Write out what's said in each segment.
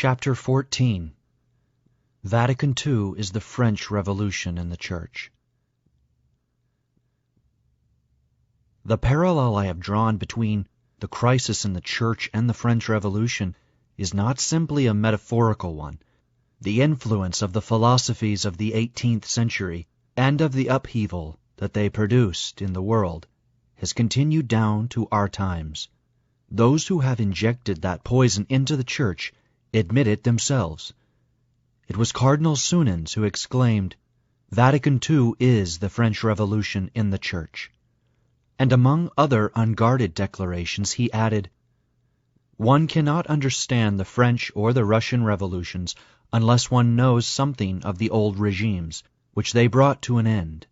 Chapter 14. Vatican II is the French Revolution in the Church. The parallel I have drawn between the crisis in the Church and the French Revolution is not simply a metaphorical one. The influence of the philosophies of the 18th century and of the upheaval that they produced in the world has continued down to our times. Those who have injected that poison into the Church admit it themselves. It was Cardinal Sunens who exclaimed, "Vatican II is the French Revolution in the Church." And among other unguarded declarations he added, "One cannot understand the French or the Russian revolutions unless one knows something of the old regimes, which they brought to an end.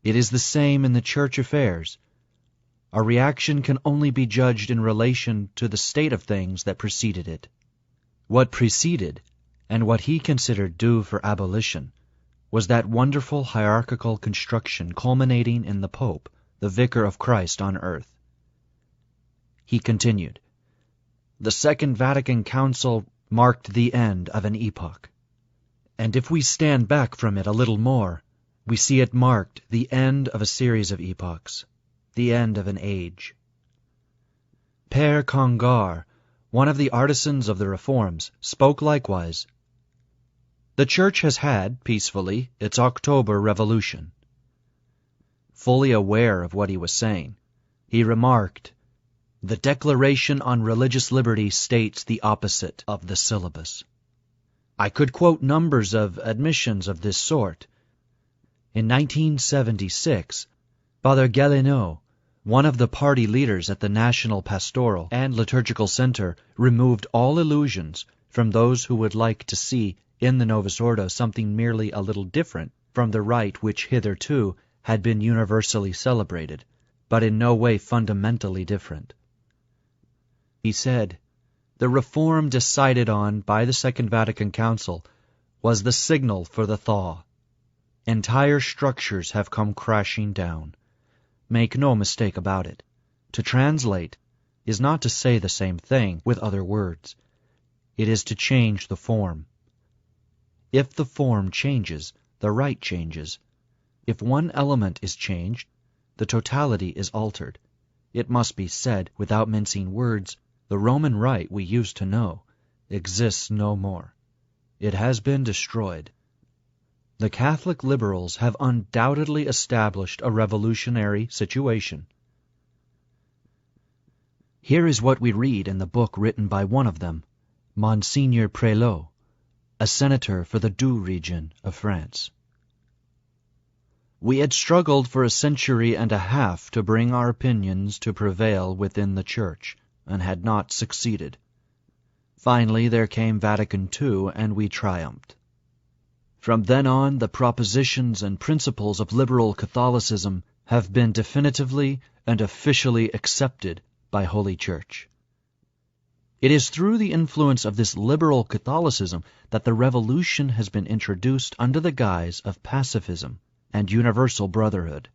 It is the same in the Church affairs. A reaction can only be judged in relation to the state of things that preceded it." What preceded, and what he considered due for abolition, was that wonderful hierarchical construction culminating in the Pope, the Vicar of Christ on earth. He continued, "The Second Vatican Council marked the end of an epoch. And if we stand back from it a little more, we see it marked the end of a series of epochs, the end of an age." Père Congar, one of the artisans of the reforms, spoke likewise. "The Church has had, peacefully, its October Revolution." Fully aware of what he was saying, he remarked, "The Declaration on Religious Liberty states the opposite of the syllabus." I could quote numbers of admissions of this sort. In 1976, Father Guélineau, one of the party leaders at the National Pastoral and Liturgical Center, removed all illusions from those who would like to see in the Novus Ordo something merely a little different from the rite which hitherto had been universally celebrated, but in no way fundamentally different. He said, "The reform decided on by the Second Vatican Council was the signal for the thaw. Entire structures have come crashing down. Make no mistake about it. To translate is not to say the same thing with other words. It is to change the form. If the form changes, the rite changes. If one element is changed, the totality is altered. It must be said, without mincing words, the Roman rite we used to know exists no more. It has been destroyed. The Catholic liberals have undoubtedly established a revolutionary situation." Here is what we read in the book written by one of them, Monseigneur Prelot, a senator for the Doubs region of France. "We had struggled for a century and a half to bring our opinions to prevail within the Church, and had not succeeded. Finally there came Vatican II, and we triumphed. From then on, the propositions and principles of liberal Catholicism have been definitively and officially accepted by Holy Church. It is through the influence of this liberal Catholicism that the Revolution has been introduced under the guise of pacifism and universal brotherhood.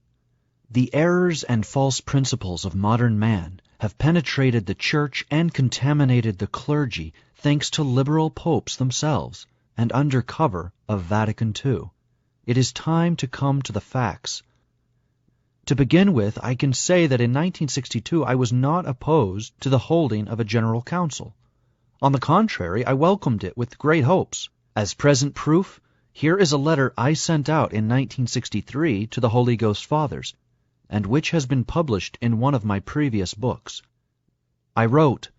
The errors and false principles of modern man have penetrated the Church and contaminated the clergy thanks to liberal popes themselves, and under cover of Vatican II. It is time to come to the facts. To begin with, I can say that in 1962 I was not opposed to the holding of a General Council. On the contrary, I welcomed it with great hopes. As present proof, here is a letter I sent out in 1963 to the Holy Ghost Fathers, and which has been published in one of my previous books. I wrote,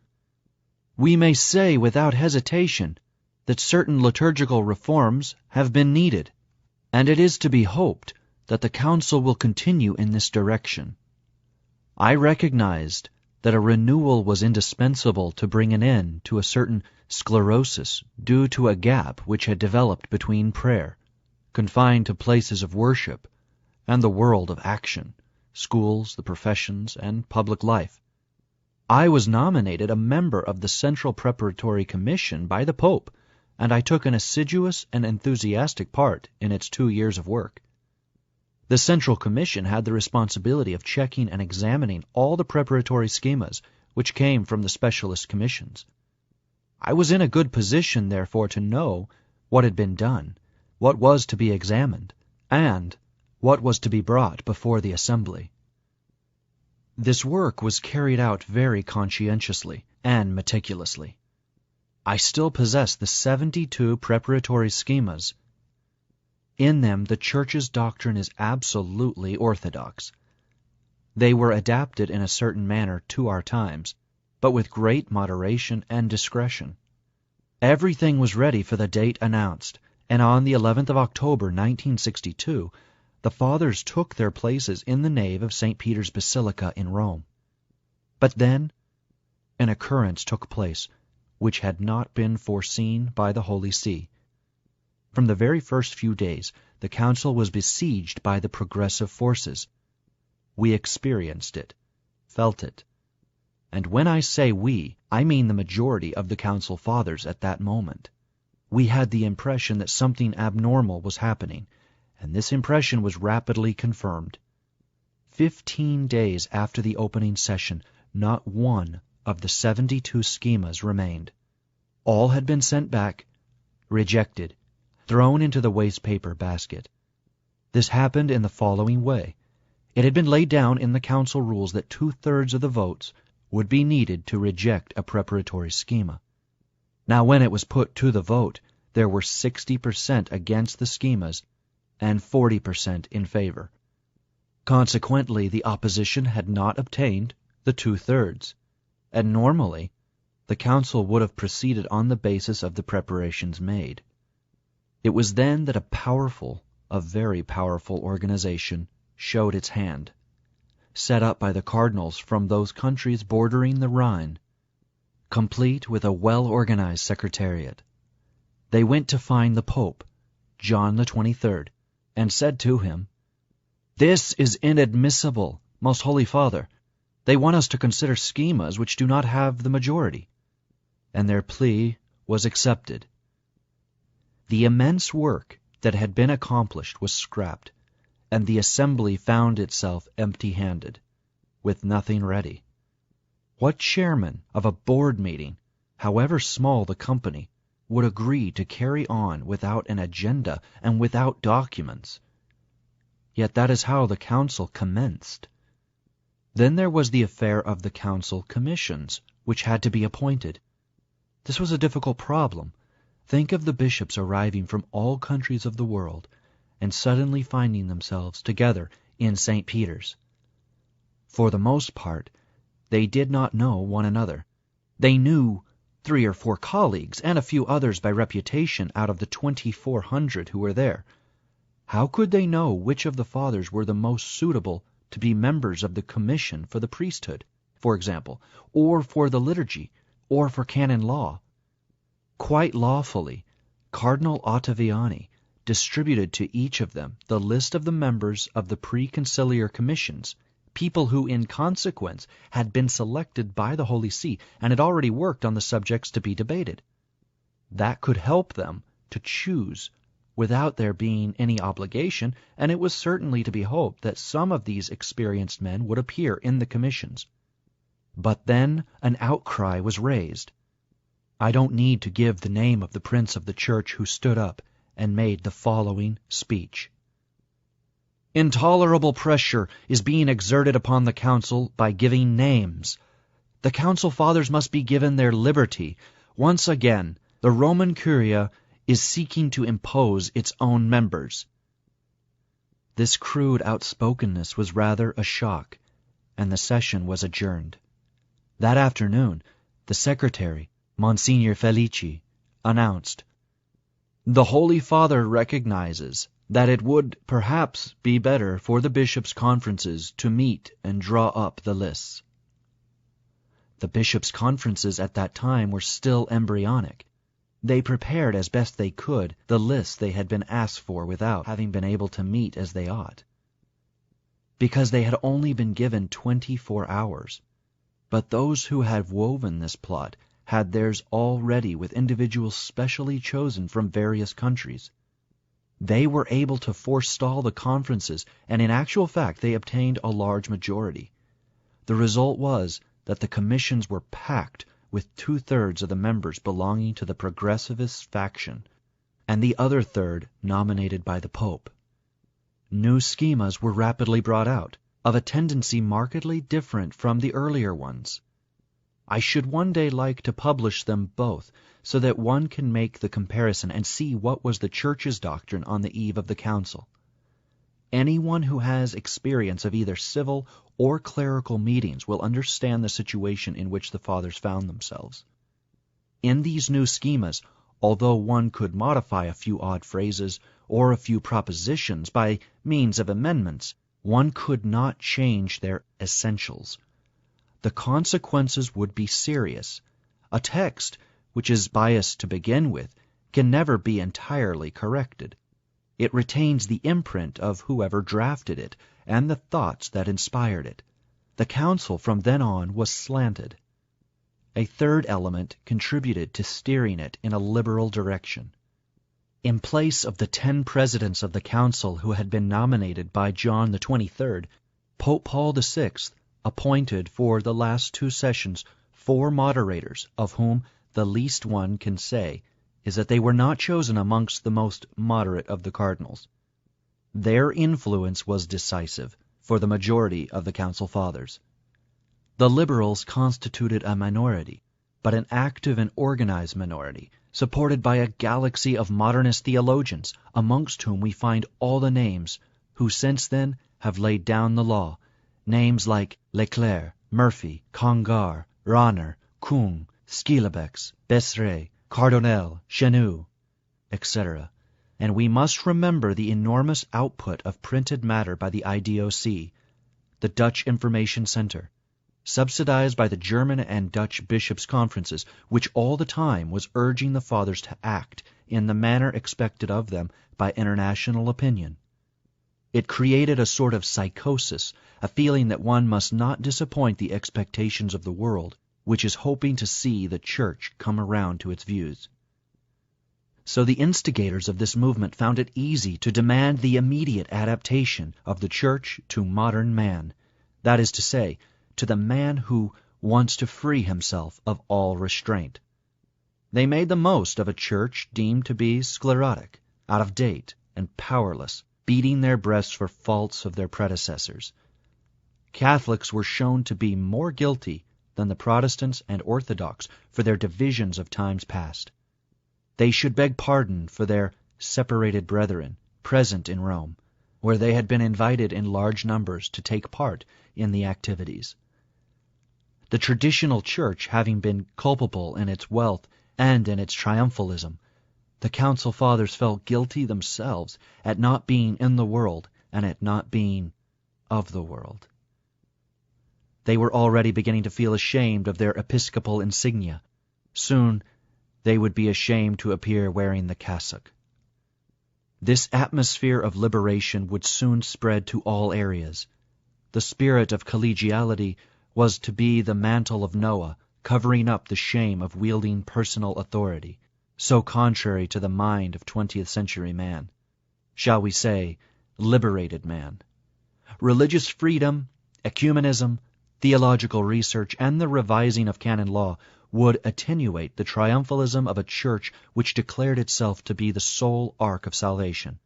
"We may say without hesitation that certain liturgical reforms have been needed, and it is to be hoped that the Council will continue in this direction. I recognized that a renewal was indispensable to bring an end to a certain sclerosis due to a gap which had developed between prayer, confined to places of worship, and the world of action, schools, the professions, and public life. I was nominated a member of the Central Preparatory Commission by the Pope, and I took an assiduous and enthusiastic part in its 2 years of work. The Central Commission had the responsibility of checking and examining all the preparatory schemas which came from the specialist commissions. I was in a good position, therefore, to know what had been done, what was to be examined, and what was to be brought before the assembly. This work was carried out very conscientiously and meticulously. I still possess the 72 preparatory schemas. In them the Church's doctrine is absolutely orthodox. They were adapted in a certain manner to our times, but with great moderation and discretion. Everything was ready for the date announced, and on the 11th of October, 1962, the Fathers took their places in the nave of St. Peter's Basilica in Rome. But then an occurrence took place which had not been foreseen by the Holy See. From the very first few days, the Council was besieged by the progressive forces. We experienced it, felt it. And when I say we, I mean the majority of the Council Fathers at that moment. We had the impression that something abnormal was happening, and this impression was rapidly confirmed. 15 days after the opening session, not one of the 72 schemas remained. All had been sent back, rejected, thrown into the waste paper basket. This happened in the following way. It had been laid down in the council rules that 2/3 of the votes would be needed to reject a preparatory schema. Now when it was put to the vote, there were 60% against the schemas and 40% in favor. Consequently, the opposition had not obtained the 2/3, and normally the council would have proceeded on the basis of the preparations made. It was then that a very powerful organization showed its hand, set up by the cardinals from those countries bordering the Rhine, complete with a well-organized secretariat. They went to find the Pope, John the 23rd, and said to him, "This is inadmissible, Most Holy Father. They want us to consider schemas which do not have the majority." And their plea was accepted. The immense work that had been accomplished was scrapped, and the assembly found itself empty-handed, with nothing ready. What chairman of a board meeting, however small the company, would agree to carry on without an agenda and without documents? Yet that is how the council commenced. Then there was the affair of the council commissions, which had to be appointed. This was a difficult problem. Think of the bishops arriving from all countries of the world and suddenly finding themselves together in St. Peter's. For the most part, they did not know one another. They knew 3 or 4 colleagues and a few others by reputation out of the 2,400 who were there. How could they know which of the fathers were the most suitable to be members of the commission for the priesthood, for example, or for the liturgy, or for canon law? Quite lawfully, Cardinal Ottaviani distributed to each of them the list of the members of the pre-conciliar commissions, people who in consequence had been selected by the Holy See and had already worked on the subjects to be debated. That could help them to choose without there being any obligation, and it was certainly to be hoped that some of these experienced men would appear in the commissions. But then an outcry was raised. I don't need to give the name of the prince of the church who stood up and made the following speech. Intolerable pressure is being exerted upon the council by giving names. The council fathers must be given their liberty. Once again, the Roman Curia is seeking to impose its own members. This crude outspokenness was rather a shock, and the session was adjourned. That afternoon, the secretary, Monsignor Felici, announced, "The Holy Father recognizes that it would perhaps be better for the bishops' conferences to meet and draw up the lists." The bishops' conferences at that time were still embryonic. They prepared as best they could the lists they had been asked for without having been able to meet as they ought, because they had only been given 24 hours. But those who had woven this plot had theirs all ready with individuals specially chosen from various countries. They were able to forestall the conferences, and in actual fact they obtained a large majority. The result was that the commissions were packed with 2/3 of the members belonging to the progressivist faction, and the other third nominated by the Pope. New schemas were rapidly brought out, of a tendency markedly different from the earlier ones. I should one day like to publish them both, so that one can make the comparison and see what was the Church's doctrine on the eve of the Council. Anyone who has experience of either civil or clerical meetings will understand the situation in which the Fathers found themselves. In these new schemas, although one could modify a few odd phrases or a few propositions by means of amendments, one could not change their essentials. The consequences would be serious. A text, which is biased to begin with, can never be entirely corrected. It retains the imprint of whoever drafted it and the thoughts that inspired it. The Council from then on was slanted. A third element contributed to steering it in a liberal direction. In place of the 10 presidents of the Council who had been nominated by John the 23rd, Pope Paul VI appointed for the last 2 sessions 4 moderators, of whom the least one can say is that they were not chosen amongst the most moderate of the cardinals. Their influence was decisive for the majority of the Council Fathers. The liberals constituted a minority, but an active and organized minority, supported by a galaxy of modernist theologians, amongst whom we find all the names who since then have laid down the law, names like Leclerc, Murphy, Congar, Rahner, Kung, Skilebex, Besseret, Cardonel, Chenu, etc. And we must remember the enormous output of printed matter by the IDOC, the Dutch Information Center, subsidized by the German and Dutch bishops' conferences, which all the time was urging the Fathers to act in the manner expected of them by international opinion. It created a sort of psychosis, a feeling that one must not disappoint the expectations of the world, which is hoping to see the Church come around to its views. So the instigators of this movement found it easy to demand the immediate adaptation of the Church to modern man, that is to say, to the man who wants to free himself of all restraint. They made the most of a Church deemed to be sclerotic, out of date, and powerless, beating their breasts for faults of their predecessors. Catholics were shown to be more guilty than the Protestants and Orthodox for their divisions of times past. They should beg pardon for their separated brethren present in Rome, where they had been invited in large numbers to take part in the activities. The traditional Church having been culpable in its wealth and in its triumphalism, the Council Fathers felt guilty themselves at not being in the world and at not being of the world. They were already beginning to feel ashamed of their episcopal insignia. Soon they would be ashamed to appear wearing the cassock. This atmosphere of liberation would soon spread to all areas. The spirit of collegiality was to be the mantle of Noah, covering up the shame of wielding personal authority, so contrary to the mind of 20th century man. Shall we say, liberated man? Religious freedom, ecumenism, theological research, and the revising of canon law would attenuate the triumphalism of a Church which declared itself to be the sole ark of salvation.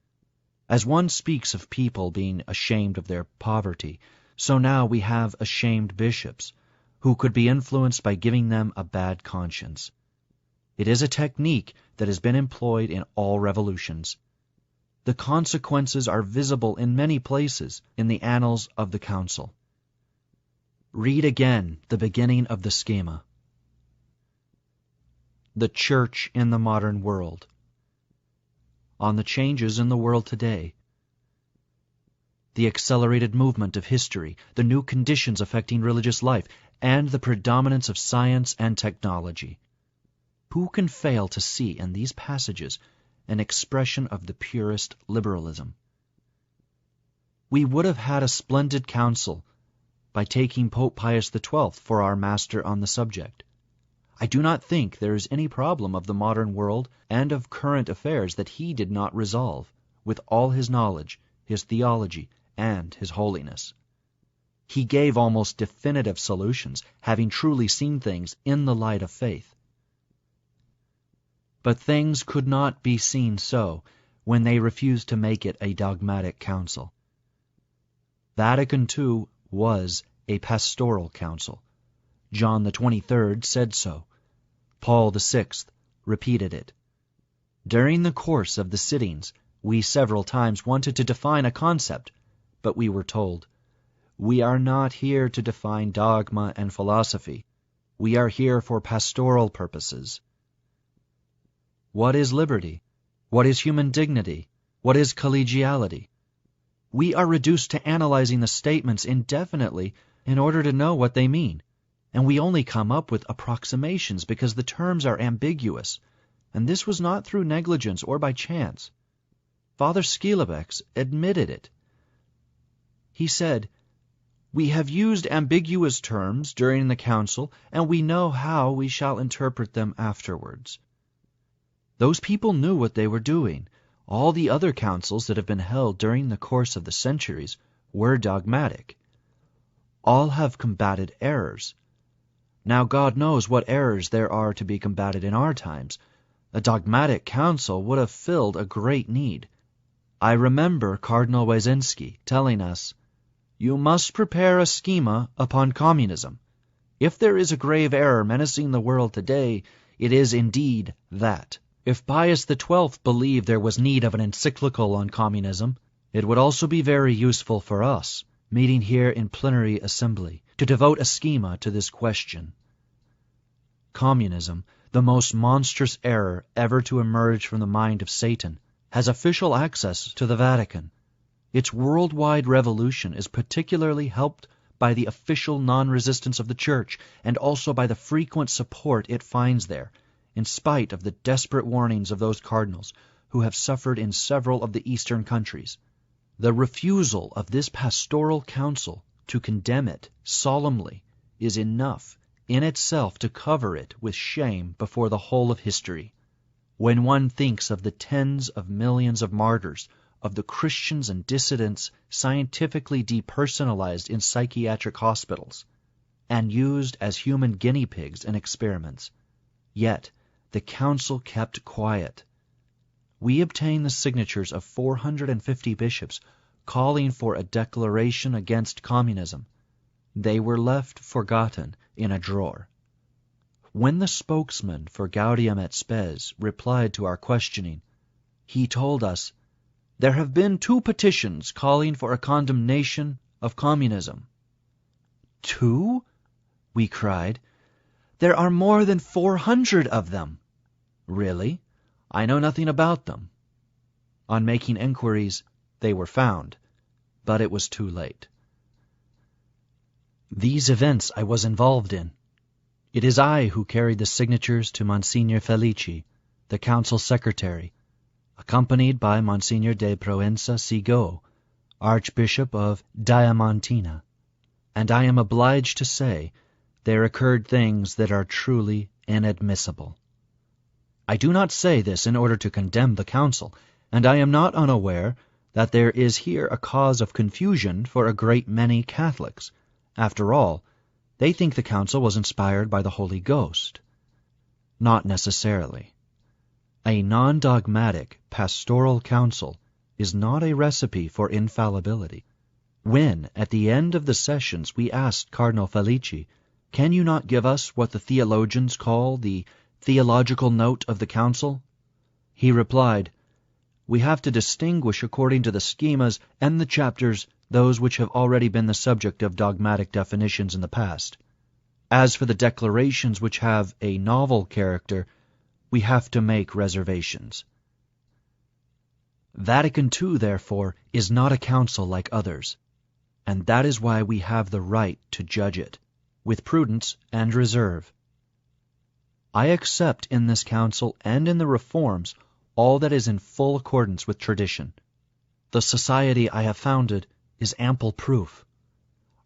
As one speaks of people being ashamed of their poverty, so now we have ashamed bishops, who could be influenced by giving them a bad conscience. It is a technique that has been employed in all revolutions. The consequences are visible in many places in the annals of the Council. Read again the beginning of the schema. The Church in the modern world. On the changes in the world today. The accelerated movement of history, the new conditions affecting religious life, and the predominance of science and technology. Who can fail to see in these passages an expression of the purest liberalism? We would have had a splendid council by taking Pope Pius XII for our master on the subject. I do not think there is any problem of the modern world and of current affairs that he did not resolve, with all his knowledge, his theology, and his holiness. He gave almost definitive solutions, having truly seen things in the light of faith. But things could not be seen so when they refused to make it a dogmatic council. Vatican II was a pastoral council. John the 23rd said so. Paul VI repeated it. During the course of the sittings, we several times wanted to define a concept, but we were told, "We are not here to define dogma and philosophy. We are here for pastoral purposes." What is liberty? What is human dignity? What is collegiality? We are reduced to analyzing the statements indefinitely in order to know what they mean, and we only come up with approximations because the terms are ambiguous, and this was not through negligence or by chance. Father Skilebex admitted it. He said, "We have used ambiguous terms during the council, and we know how we shall interpret them afterwards." Those people knew what they were doing. All the other councils that have been held during the course of the centuries were dogmatic. All have combated errors. Now God knows what errors there are to be combated in our times. A dogmatic council would have filled a great need. I remember Cardinal Wyszynski telling us, "You must prepare a schema upon communism. If there is a grave error menacing the world today, it is indeed that." If Pius XII believed there was need of an encyclical on communism, it would also be very useful for us, meeting here in plenary assembly, to devote a schema to this question. Communism, the most monstrous error ever to emerge from the mind of Satan, has official access to the Vatican. Its worldwide revolution is particularly helped by the official non-resistance of the Church, and also by the frequent support it finds there, in spite of the desperate warnings of those cardinals who have suffered in several of the eastern countries. The refusal of this pastoral council to condemn it solemnly is enough in itself to cover it with shame before the whole of history. When one thinks of the tens of millions of martyrs, of the Christians and dissidents scientifically depersonalized in psychiatric hospitals, and used as human guinea pigs in experiments, yet the council kept quiet. We obtained the signatures of 450 bishops calling for a declaration against communism. They were left forgotten in a drawer. When the spokesman for Gaudium et Spes replied to our questioning, he told us, "There have been 2 petitions calling for a condemnation of communism." 2? We cried. "There are more than 400 of them." "Really? I know nothing about them." On making enquiries, they were found, but it was too late. These events I was involved in. It is I who carried the signatures to Monsignor Felici, the council secretary, accompanied by Monsignor de Proenza Sigo, Archbishop of Diamantina, and I am obliged to say there occurred things that are truly inadmissible. I do not say this in order to condemn the council, and I am not unaware that there is here a cause of confusion for a great many Catholics. After all, they think the council was inspired by the Holy Ghost. Not necessarily. A non-dogmatic pastoral council is not a recipe for infallibility. When, at the end of the sessions, we asked Cardinal Felici, "Can you not give us what the theologians call the theological note of the council?" he replied, "We have to distinguish according to the schemas and the chapters those which have already been the subject of dogmatic definitions in the past. As for the declarations which have a novel character, we have to make reservations." Vatican II, therefore, is not a council like others, and that is why we have the right to judge it, with prudence and reserve. I accept in this council and in the reforms all that is in full accordance with tradition. The society I have founded is ample proof.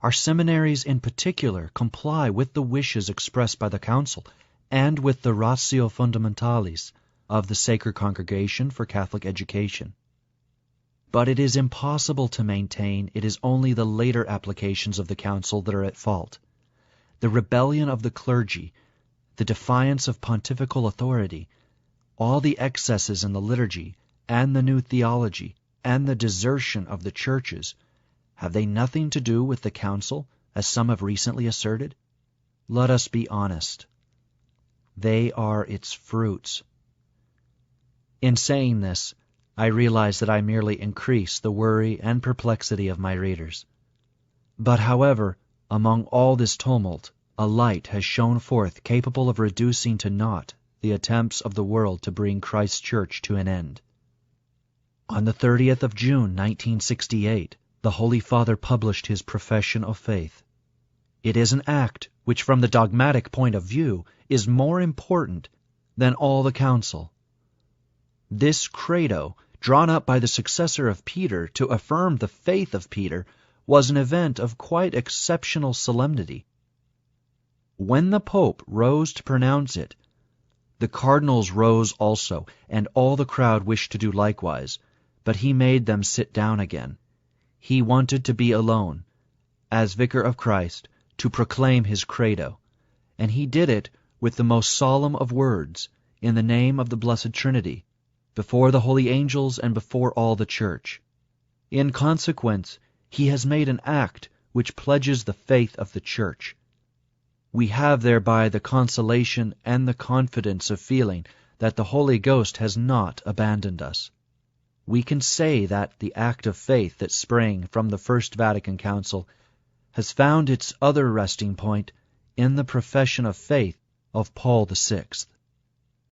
Our seminaries in particular comply with the wishes expressed by the council and with the ratio fundamentalis of the Sacred Congregation for Catholic Education. But it is impossible to maintain it is only the later applications of the Council that are at fault. The rebellion of the clergy, the defiance of pontifical authority, all the excesses in the liturgy and the new theology, and the desertion of the churches, have they nothing to do with the Council, as some have recently asserted? Let us be honest. They are its fruits. In saying this, I realize that I merely increase the worry and perplexity of my readers. But however, among all this tumult, a light has shone forth capable of reducing to naught the attempts of the world to bring Christ's Church to an end. On the 30th of June, 1968, the Holy Father published his Profession of Faith. It is an act which, from the dogmatic point of view, is more important than all the Council. This credo, drawn up by the successor of Peter to affirm the faith of Peter, was an event of quite exceptional solemnity. When the Pope rose to pronounce it, the cardinals rose also, and all the crowd wished to do likewise, but he made them sit down again. He wanted to be alone, as Vicar of Christ, to proclaim his credo, and he did it with the most solemn of words, in the name of the Blessed Trinity, before the holy angels and before all the Church. In consequence, he has made an act which pledges the faith of the Church. We have thereby the consolation and the confidence of feeling that the Holy Ghost has not abandoned us. We can say that the act of faith that sprang from the First Vatican Council has found its other resting point in the profession of faith of Paul VI.